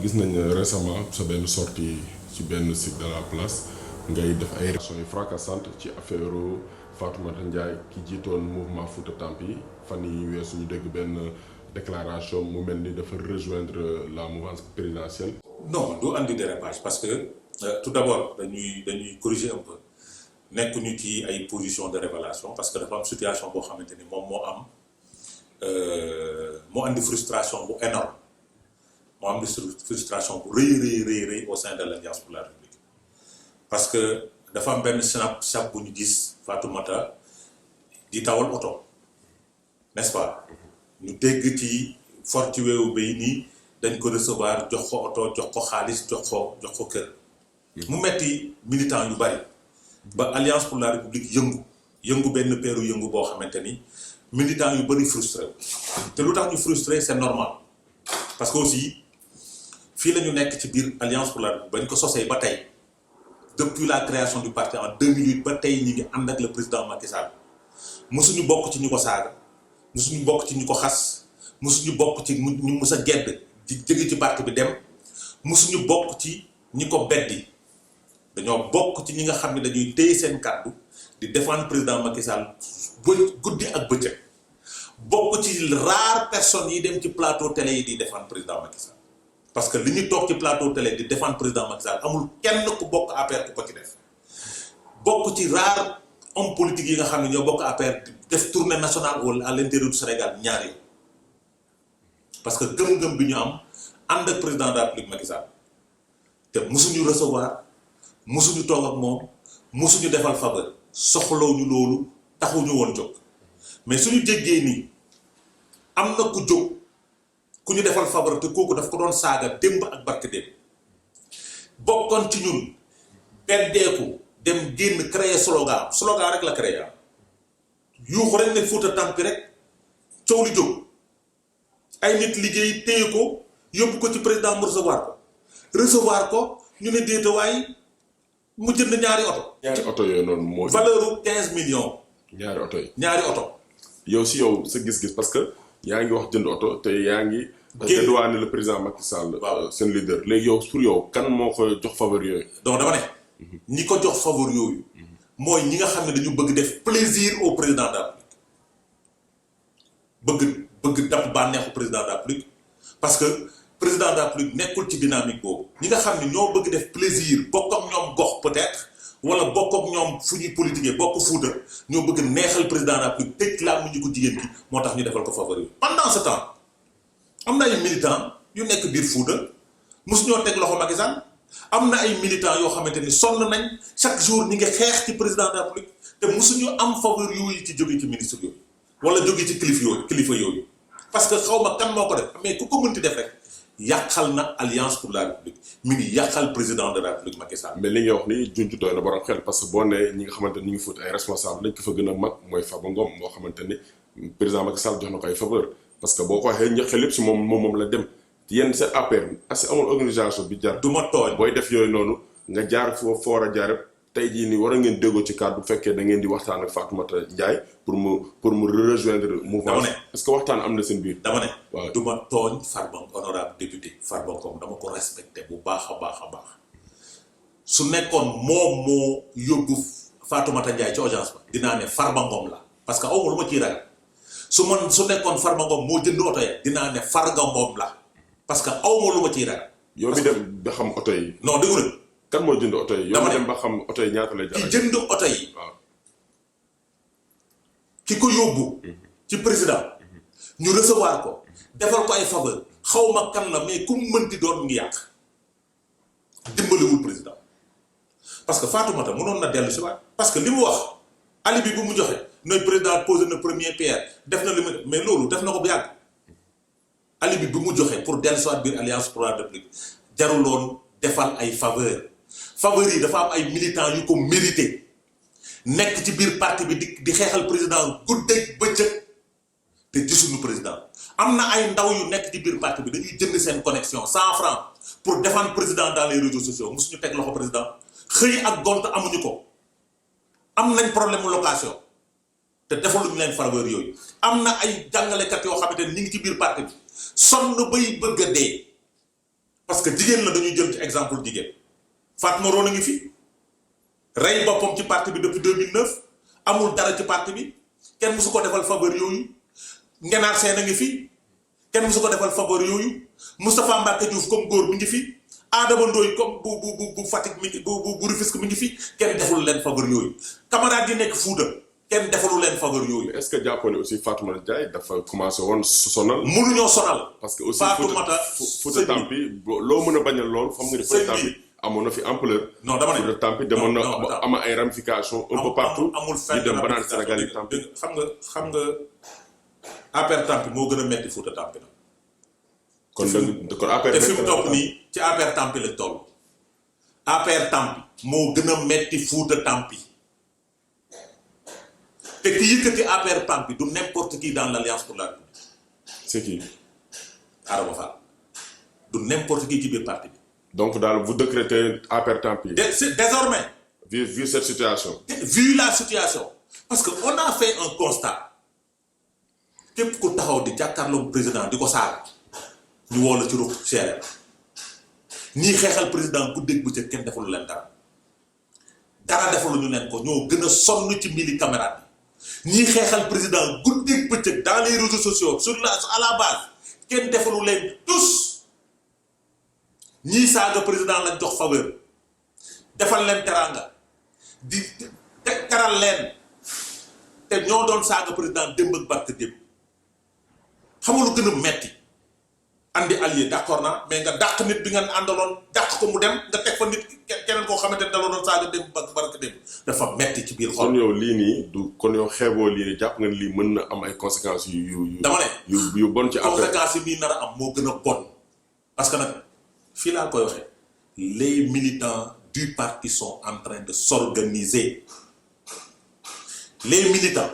gis nañ récemment sa benn sortie ci benn site de la place ngay def ay réactions yu fracassantes ci affaire Fatoumata Ndiaye ki jiitoon mouvement Fouta Tampi fan yi weesu ñu dégg benn déclaration mu mel ni dafa rejoindre la mouvance présidentielle. non du andi dérapage parce que tout d'abord dañuy corriger un peu nekkuñu ci ay position de révélation parce que dafa am situation boo xamante ni moom moo andi frustration bu énorme moo am frustration bu rëy au sein de l'Alliance pour la République parce que dafa am benn snap bu ñu gis Fatoumata di tawal oto n'est-ce pas ñu dégg ci for ci weewu bay nii dañ ko recevoir jox ko oto jox ko xaalis jox ko kër mu metti militant yu bari ba Alliance pour la République yëngu benn peeru yëngu boo xamante ni militant yu bari frustré te lu tax ñu frustré c'est normal parce que aussi fii la ñu nekk ci biir Alliance pour la République ba ñu ko sosee ba tey depuis la création du parti en 2008 ba tey ñi ngi ànd ak le président Macky Sall mosuñu bokk ci ñu ko saaga mosuñu bokk ci ñu ko xas mosuñu bokk ci ñu mus a gedd di jóge ci parti bi dem mosuñu bokk ci ñi ko beddi dañoo bokk ci ñi nga xam ne dañuy téye seen kàddu di défendre président Macky Sall guddi ak bëccëg bokk ci rare personnes yi dem ci plateau télé yi di défendre président Macky Sall parce que li ñu toog ci plateau télé di défendre président Macky Sall amul kenn ku bokk APR ku ko ci def bokk ci rare homme politique yi nga xam ne ñoo bokk APR def tournée nationale à l'intérieur du Sénégal ñaari parce que gëm-gëm bi ñu am ànd ak président de la République Macky Sall te musuñu recevoir musuñu toog ak moom musuñu defal faveur soxlawuñu loolu taxuñu woon jóg mais suñu jéggee nii am na ku jóg ku ñu defal faveur te kooku daf ko doon saaga démb ak barke démb bokkoon ci ñun beddeeku dem génn créer slogan rek la créer yuuxu rek ne Fouta Tampi rek coow li jóg ay nit liggéey téye ko yóbbu ko ci président mu recevoir ko ñu ne déetawaay mu jënd ñaari oto. ñaari oto yooyu noonu moo. valeur 15 millions. ñaari oto yi. ñaari oto. yow sa gis-gis parce que yaa ngi wax jënd oto te yaa ngi. dédouaner le président Macky Sall. waaw seen leader léegi yow pour yow kan moo ko jox faveur yooyu. donc dama ne. ñi ko jox faveur yooyu. mooy ñi nga xam ne dañu bëgg def plaisir au président de la République bëgg dab bànneexu président de la République parce que. président de la République nekkul ci dynamique boobu ñi nga xam ne ñoo bëgg def plaisir bokk ak ñoom gox peut-être wala bokk ak ñoom fu ñuy politiquer bokk Fuuta ñoo bëgg neexal président de la République tëj laa mu ñu ko jigéen ki moo tax ñu defal ko faveur yi pendant ce temps am na ay militants yu nekk biir Fuuta mosu ñoo teg loxo Macky Sall am na ay militants yoo xamante ni sonn nañ chaque jour ñi ngi xeex ci président de la République te mosuñu am faveur yooyu ci jóge ci ministre yooyu wala jóge ci kilifa yooyu parce que xaw ma kan moo ko def mais ku ko mënti def rek yàqal na Alliance pour la République mi ngi yàqal président de la République Macky Sall. mais li nga wax ni junj doy na borom xel parce que boo nee ñi nga xamante ni ñu ngi fóot ay responsable lañ ko fa gën a mag mooy Farba Ngom moo xamante ni président Macky Sall jox na ko ay faveur parce que boo ko waxee ñëpp xel lépp si moom la dem yenn seen APR est-ce que amul organisation bi jar. du ma tooñ booy def yooyu noonu nga jaar foo war a jaar tey jii nii war a ngeen déggoo ci kàddu bu fekkee da ngeen di waxtaan ak Fatoumata Ndiaye pour mu rejoindre mouvement. est-ce que waxtaan am na seen biir. dama ne waaw du ma tooñ Farba honorable député Farba Ngom dama ko respecté bu baax a baax su nekkoon moom moo yóbbu Fatoumata Ndiaye ci audience ba dinaa ne Farba Ngom la parce que aw ma lu ma ciy ragal su nekkoon Farba Ngom moo jënd oto ya dinaa ne Farba Ngom la parce que aw ma lu ma ciy ragal. yow mi dem ba xam oto yi. non dégg nga. kan moo jënd oto yi. yow mi dem ba xam oto yi ñaata lay jar. ki jënd oto yi. waaw ki ko yóbbu. ci président. ñu recevoir ko. defal ko ay faveur xaw ma kan la mais ku mu mënti doon ngi yàq dimbaliwul président parce que Fatoumata mënoon na dellu si waat parce que li mu wax alibi bu mu joxe nooy président posé na première pierre def na li mu mais loolu def na ko bu yàgg alibi bi mu joxe pour dellu si waat biir Alliance pour la République jaruloon defal ay faveur yi dafa am ay militants yu ko mérité nekk ci biir parti bi di xeexal président guddeeg bëccëg te gisuñu président am na ay ndaw yu nekk ci biir parti bi dañuy jënd seen connexion 100 francs pour défendre président dans les réseaux sociaux mosuñu teg loxo président xëy ak gont amuñu ko am nañ problème mu location te defaluñu leen faveur yooyu am na ay jàngalekat yoo xamante ne ñu ngi ci biir parti bi sonn bay bëgg a dee parce que jigéen la dañuy jël ci exemple jigéen Fatma Ron a ngi fi rey boppam ci parti bi depuis 2009 amul dara ci parti bi kenn musu ko defal faveur yooyu Ngenaar Sène a ngi fi kenn musu ko defal faveur yooyu Moustapha Mbacké Diouf comme góor mi ngi fi Adama Ndoye comme bu Fatick mi ngi bu Rufisque mi ngi fi kenn deful leen faveur yooyu camarade yi nekk Fouta kenn defalu leen faveur yooyu. est-ce que jàppoon ne aussi Fatoumata Ndiaye dafa commencé woon sonal. mënuñoo sonal. parce que aussi Fatoumata Tampi loo mën a bañal lool xam nga ni Fouta Tampi amoon na fi ampleur. non dama ne Fouta Tampi demoon na am ay ramifications un peu partout. amul fenn dem ba naan Sénégal yi Tampi. xam nga APR Tampi moo gën a metti Fouta Tampi nag. kon APR te fi mu topp nii ci APR Tampi lañ toll. APR Tampi moo gën a metti Fouta Tampi. te ki yëkkati APR Tampi du n'importe qui dans l'Alliance pour la République. c'est qui. Adama Fall du n'importe qui ci biir parti bi. donc daal vous décrétez APR Tampi. désormais. vu cette situation. vu la situation parce que on a fait un constat képp ku taxaw di jàkkaarloog président di ko saaga ñu woo la ci ruq seere ñii xeexal président guddeeg bëccëg kenn defalu leen dara defalu ñu leen ko ñoo gën a sonn ci mili camarade yi ñii xeexal président guddeeg bëccëg dans les réseaux sociaux à la base kenn defalu leen tous ñii saaga président lañ jox faveur defal leen teranga di teral leen te ñoo doon saaga président démb ak barke démb xam lu gën a metti andi allié d'accord naa mais nga dàq nit bi nga àndaloon dàq ko mu dem nga teg fa nit keneen koo xamante ne da la doon saaga démb ak barke démb dafa metti ci biir xol. kon yow lii nii du kon yow xeeboo lii nii jàpp nga lii mën na am ay conséquences yu dama ne yu bon ci affaire conséquences yi nii nar a am moo gën a bon parce que nag fii laa koy waxee les militants du parti sont en train de s'organiser. Les militants,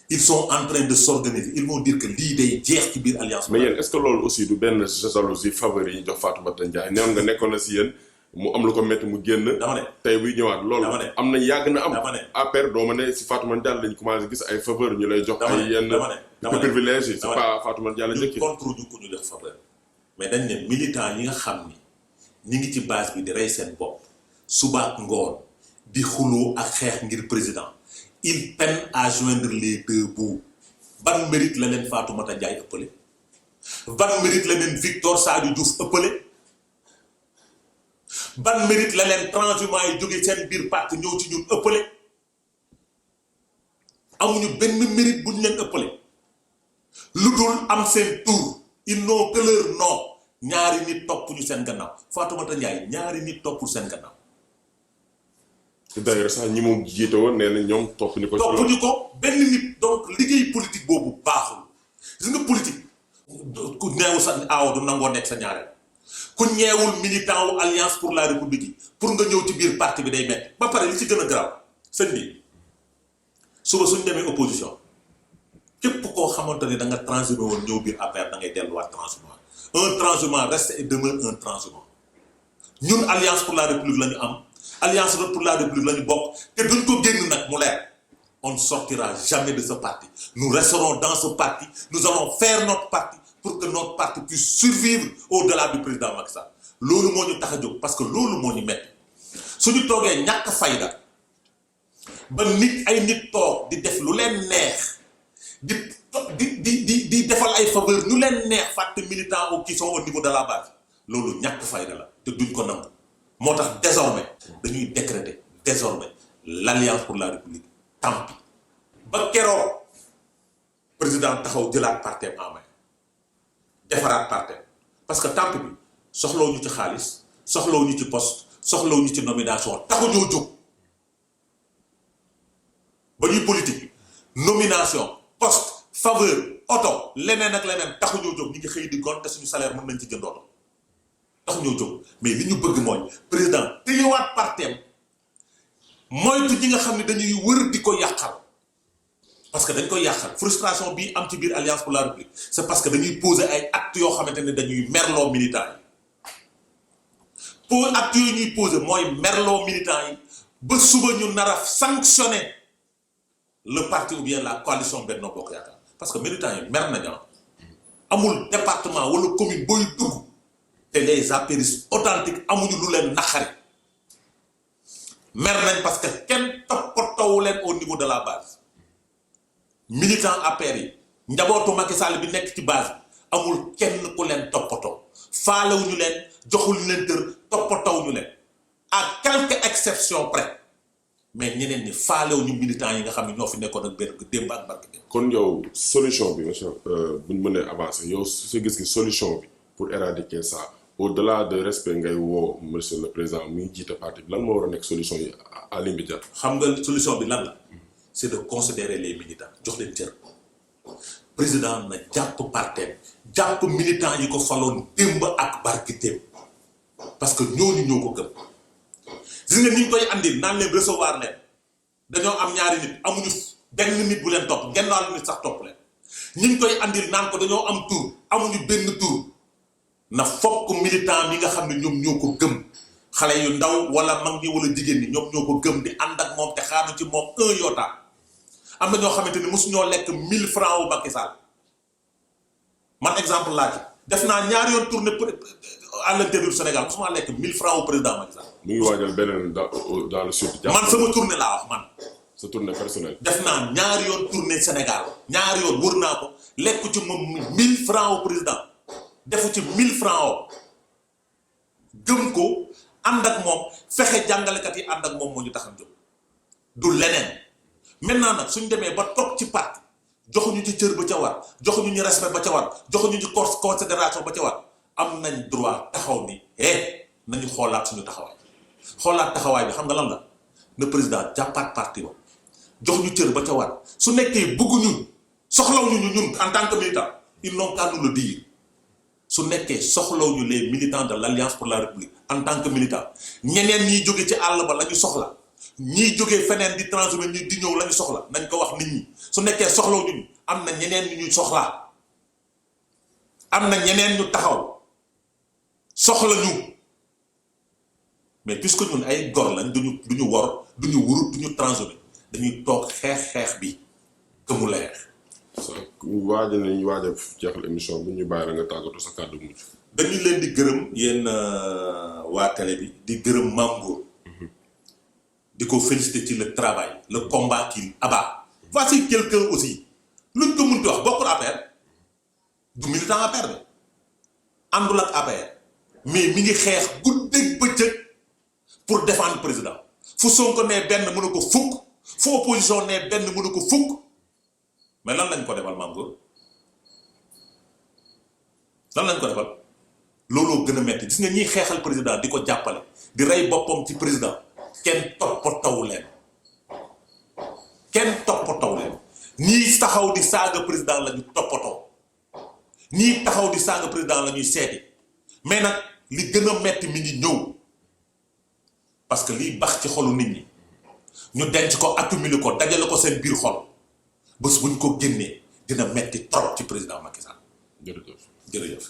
ils sont en train de s'organiser. Ils vont dire que l'idée est ci biir alliance. mais yéen est-ce que loolu aussi du benn jalousie favori yi ñu jox Fatoumata Ndiaye neewoon nga nekkoon na si yéen mu am lu ko métti mu génn. dama ne tey buy ñëwaat loolu. am na yàgg na am. dama ne APR doo ma ne si Fatoumata Ndiaye lañ commencé gis ay faveur ñu lay jox. ay yenn privilèges yi. c'est pas Fatoumata Ndiaye la njëkk. contre ñu ko ñu def faveur mais dañ ne militants yi nga xam ni ñi ngi ci base bi di rey seen bopp suba ak ngoon di xuloo ak xeex ngir président. il peine à joindre les deux bouts ban mérite la leen Fatoumata Ndiaye ëppale ban mérite la leen Victor Sadio Diouf ëppale ban mérite la leen transhumants yi jóge seen biir parti ñëw ci ñun ëppale amuñu benn mérite bu ñu leen ëppale lu dul am seen tour ils n'ont que leur nom ñaari nit topp ñu seen gannaaw Fatoumata Ndiaye ñaari nit toppul seen gannaaw. d'ailleurs sax ñi moom jiite woon nee na ñoom topp ñu ko. topp ñu ko benn nit donc liggéey politique boobu baaxul gis nga politique ku neewu sa aaw du nangoo nekk sa ñaareel ku ñeewul militant wu alliance pour la république yi pour nga ñëw ci biir parti bi day metti ba pare li ci gën a garaaw sëñ bi suba suñ demee opposition képp koo xamante ni da nga transhumé woon ñëw biir affaire da ngay delluwaat transhumant un transhumant reste et demeure un transhumant ñun alliance pour la république la ñu am. Alliance pour la République la ñu bokk te duñ ko génn nag mu leer on ne sortira jamais de ce parti nous resterons dans ce parti nous allons faire notre parti pour que notre parti puisse survivre au-delà du président Macky Sall loolu moo ñu tax a jóg parce que loolu moo ñu metti suñu toogee ñàkk fayda ba nit ay nit toog di def lu leen neex di defal ay faveur ñu leen neex fàtte militants qui sont au niveau de la base loolu ñàkk fayda la te duñ ko nangu. moo tax désormais dañuy décréter désormais l'alliance pour la république Tampi ba keroog président taxaw jëlaat parteem en main defaraat parteem parce que Tampi bi soxlawu ñu ci xaalis soxlawu ñu ci poste soxlawu ñu ci nomination taxuñoo jóg ba ñuy politique nomination poste faveur oto leneen ak leneen taxuñoo jóg ñu ngi xëy di gonte suñu salaire mën nañ ci jënd oto tax ñoo jóg mais li ñu bëgg mooy président téyewaat parteem moytu ñi nga xam ne dañuy wër di ko yàqal parce que dañ koy yàqal frustration bii am ci biir alliance pour la république c'est parce que dañuy poser ay actes yoo xamante ne dañuy merloo militants yi pour actes yooyu ñuy poser mooy merloo militants yi ba suba ñu nar a sanctionner le parti ou bien la coalition Benno Bokk Yaakaar parce que militants yi mer nañu amul département wala commune booy dugg te les apéristes authentiques amuñu lu leen naqari mer nañ parce que kenn toppatoowu leen au niveau de la base militant APR yi njabootu Macky Sall bi nekk ci base bi amul kenn ku leen toppatoo faalewuñu leen joxuñu leen tër toppatoowuñu leen à quelques exceptions près mais ñeneen ñi faalewuñu militants yi nga xam ne ñoo fi nekkoon ak benn démb ak barke démb. kon yow solution bi monsieur bu ñu mënee avancer yow su gis-gis solution bi pour éradiquer ça au-delà de respect ngay woo monsieur le président muy jiite parti bi lan moo war a nekk solution yi à l'immédiat. xam nga solution bi lan la c'est de considérer les militants jox leen cër président na jàpp parteem jàpp militants yi ko faloon démb ak barke démb parce que ñooñu ñoo ko gëm. gis nga ni ñu koy andil naan leen recevoir leen dañoo am ñaari nit amuñu benn nit bu leen topp genn wàllu nit sax topp leen ñi ñu koy andil naan ko dañoo am tur amuñu benn tur na fokk militant mi nga xam ne ñoom ñoo ko gëm xale yu ndaw wala mag ñi wala jigéen ñi ñoom ñoo ko gëm di ànd ak moom te xaanu ci moom un iota am na ñoo xamante ni mosu ñoo lekk 1000 francs wu Macky Sall man exemple laa ci def naa ñaari yoon tournée à l'intérieur du Sénégal mosuma lekk 1000 francs au président Macky Sall. mu ngi waajal beneen dans le sud. man sama tournée laa wax man. sa tournée personnelle. def naa ñaari yoon tournée Sénégal ñaari yoon wër naa ko lekk ci moom 1000 francs au président defu ci 1000 francs o gëm ko ànd ak moom fexe jàngalekat yi ànd ak moom moo ñu tax a jóg du leneen maintenant nag suñ demee ba toog ci parti joxuñu ci cër ba ca war joxuñu ñu respect ba ca war joxuñu ci considération ba ca war am nañ droit taxaw ni nañu xoolaat suñu taxawaay bi xam nga lan la le président jàppaat parti ba jox ñu cër ba ca war su nekkee bëgguñu soxlawuñu ñun en tant que militant ils n'ont qu'à nous le dire su nekkee soxlawuñu les militants de l'Alliance pour la République en tant que militant ñeneen ñiy jóge ci àll ba la ñu soxla ñiy jógee feneen di transhumé ñi di ñëw la ñu soxla nañ ko wax nit ñi su nekkee soxlawuñu am na ñeneen ñu ñuy soxlaa am na ñeneen ñu taxaw soxla ñu mais puisque ñun ay gor lañ duñu wor duñu wurut duñu transhumé dañuy toog xeex bi que mu leer. waaj nañu waaj a jeexal émission bu ñu bàyyi la nga tàggatu sa kàddu mujj. dañu leen di gërëm yéen waa télé bi di gërëm Mame Goor di ko féliciter ci le travail le combat qu'il abat. voici quelqu'un aussi luñ ko mënti wax bokkul APR du militant APR bi àndul ak APR mais mi ngi xeex guddeeg bëccëg pour défendre président fu Sonko nee benn mën a ko fukk fu opposition nee benn mën a ko fukk mais lan lañ ko defal Mame Goor lan lañ ko defal looloo gën a metti gis nga ñiy xeexal président di ko jàppale di rey boppam ci président kenn toppatoo leen ñii taxaw di saaga président la ñu toppatoo ñii taxaw di saaga président la ñuy seeti mais nag li gën a metti mi ngi ñëw parce que liy bax ci xolu nit ñi ñu denc ko accumuler ko dajale ko seen biir xol bés bu ñu ko génnee dina metti trop ci président Macky Sall. jërëjëf. jërëjëf.